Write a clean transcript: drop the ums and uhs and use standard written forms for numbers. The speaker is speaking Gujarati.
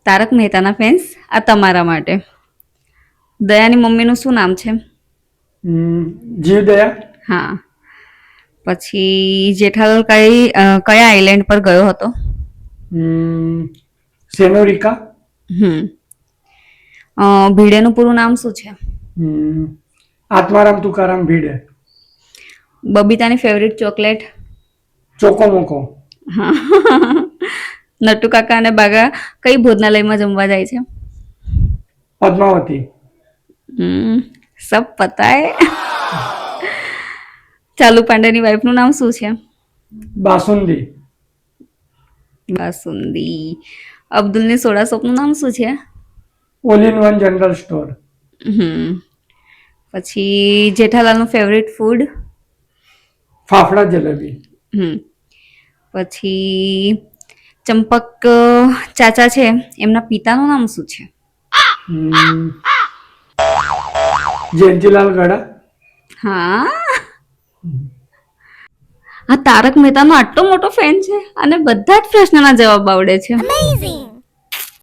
તારક મહેતાના ફેન્સ આ તમારા માટે. દયાની મમ્મીનું શું નામ છે? જીવદયા. હા. પછી જેઠાલાલ કયા આઇલેન્ડ પર ગયો હતો? સેનોરિકા. ભીડેનું પૂરું નામ શું છે? આત્મારામ તુકારામ ભીડે. બબીતાની ફેવરિટ ચોકલેટ? ચોકોમોકો. હા. નટુ કાકા અને બાગા કઈ ભોજનાલયમાં જમવા જાય છે? પદ્માવતી. સબ પતા હે. ચાલુ પાંડેની વાઈફનું નામ શું છે? બાસુંદી. બાસુંદી. અબ્દુલની સોડા શોપનું નામ શું છે? All in one general store. પછી જેઠાલાલનું ફેવરિટ ફૂડ? ફાફડા જલેબી. પછી ચંપક ચાચા છે એમના પિતાનું નામ શું છે? જયંતીલાલ ગડા. હા. આ તારક મહેતાનો આટલો મોટો ફેન છે અને બધા જ પ્રશ્નના જવાબ આવડે છે.